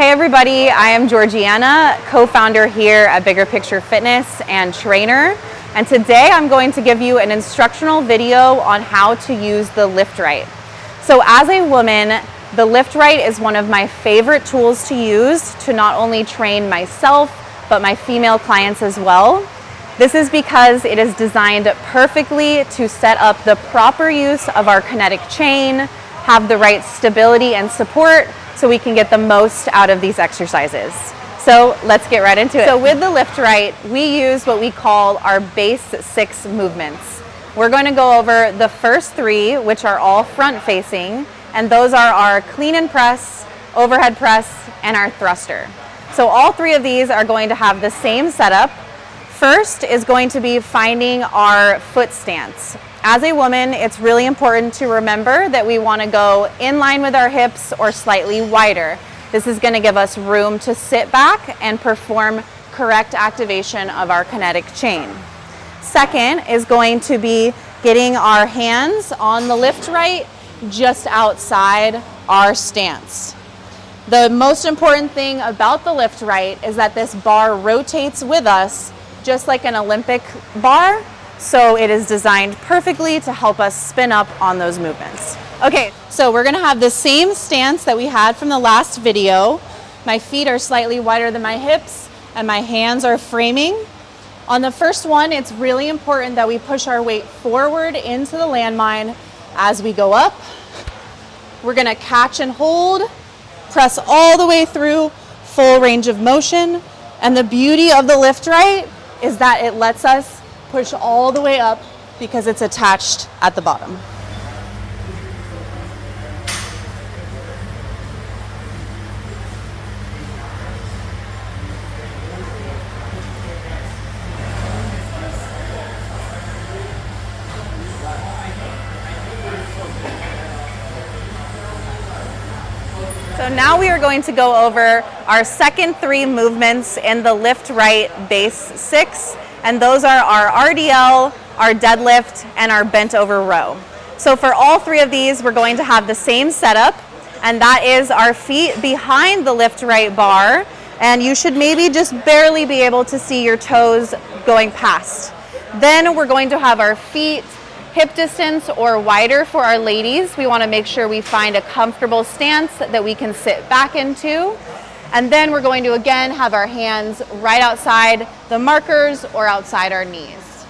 Hey everybody, I am Georgiana, co-founder here at Bigger Picture Fitness and trainer. And today I'm going to give you an instructional video on how to use the Ryte. So as a woman, the Ryte is one of my favorite tools to use to not only train myself, but my female clients as well. This is because it is designed perfectly to set up the proper use of our kinetic chain, have the right stability and support, so we can get the most out of these exercises. So let's get right into it. So with the Ryte, we use what we call our base 6 movements. We're going to go over the first 3, which are all front facing, and those are our clean and press, overhead press, and our thruster. So all 3 of these are going to have the same setup. First is going to be finding our foot stance. As a woman, it's really important to remember that we want to go in line with our hips or slightly wider. This is going to give us room to sit back and perform correct activation of our kinetic chain. Second is going to be getting our hands on the Ryte just outside our stance. The most important thing about the Ryte is that this bar rotates with us just like an Olympic bar. So it is designed perfectly to help us spin up on those movements. Okay, so we're gonna have the same stance that we had from the last video. My feet are slightly wider than my hips and my hands are framing. On the first one, it's really important that we push our weight forward into the landmine as we go up. We're gonna catch and hold, press all the way through, full range of motion. And the beauty of the Ryte is that it lets us push all the way up because it's attached at the bottom. So now we are going to go over our second 3 movements in the Ryte base 6. And those are our RDL, our deadlift, and our bent over row. So for all 3 of these, we're going to have the same setup, and that is our feet behind the Ryte bar, and you should maybe just barely be able to see your toes going past. Then we're going to have our feet hip distance or wider for our ladies. We want to make sure we find a comfortable stance that we can sit back into. And then we're going to again have our hands right outside the markers or outside our knees.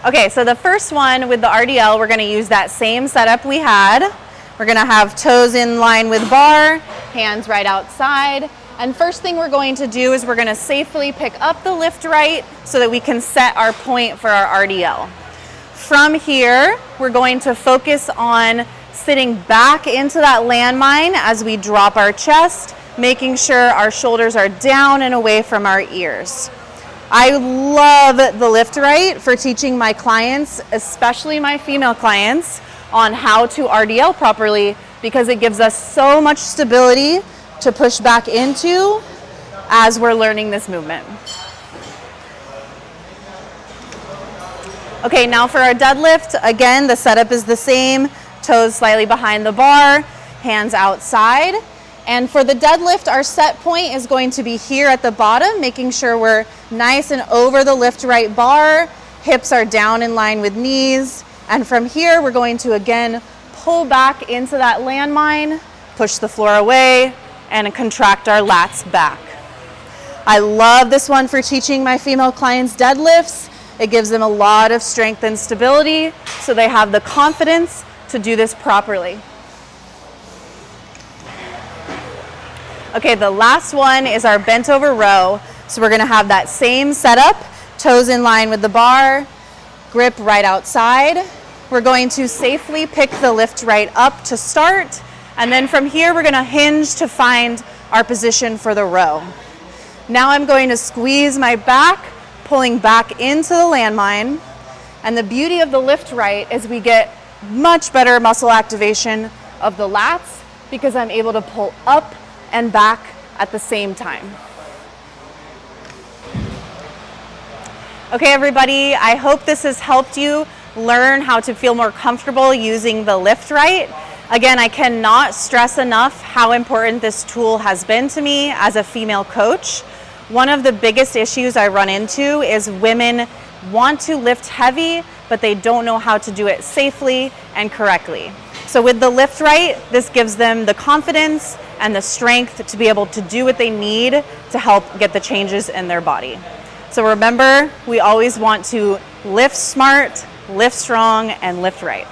Okay, so the first one with the RDL, we're going to use that same setup we had. We're going to have toes in line with bar, hands right outside. And first thing we're going to do is we're going to safely pick up the Ryte so that we can set our point for our RDL. From here, we're going to focus on sitting back into that landmine as we drop our chest, making sure our shoulders are down and away from our ears. I love the Ryte for teaching my clients, especially my female clients, on how to RDL properly because it gives us so much stability to push back into as we're learning this movement. Okay, now for our deadlift, again, the setup is the same. Toes slightly behind the bar, hands outside. And for the deadlift, our set point is going to be here at the bottom, making sure we're nice and over the Ryte bar. Hips are down in line with knees. And from here, we're going to again pull back into that landmine, push the floor away, and contract our lats back. I love this one for teaching my female clients deadlifts. It gives them a lot of strength and stability, so they have the confidence to do this properly. Okay, the last one is our bent over row. So we're gonna have that same setup, toes in line with the bar, grip right outside. We're going to safely pick the Ryte up to start, and then from here we're gonna hinge to find our position for the row. Now I'm going to squeeze my back, pulling back into the landmine. And the beauty of the Ryte is we get much better muscle activation of the lats because I'm able to pull up and back at the same time. Okay, everybody, I hope this has helped you learn how to feel more comfortable using the Ryte. Again, I cannot stress enough how important this tool has been to me as a female coach. One of the biggest issues I run into is women want to lift heavy, but they don't know how to do it safely and correctly. So with the Lift Ryte, this gives them the confidence and the strength to be able to do what they need to help get the changes in their body. So remember, we always want to lift smart, lift strong, and lift right.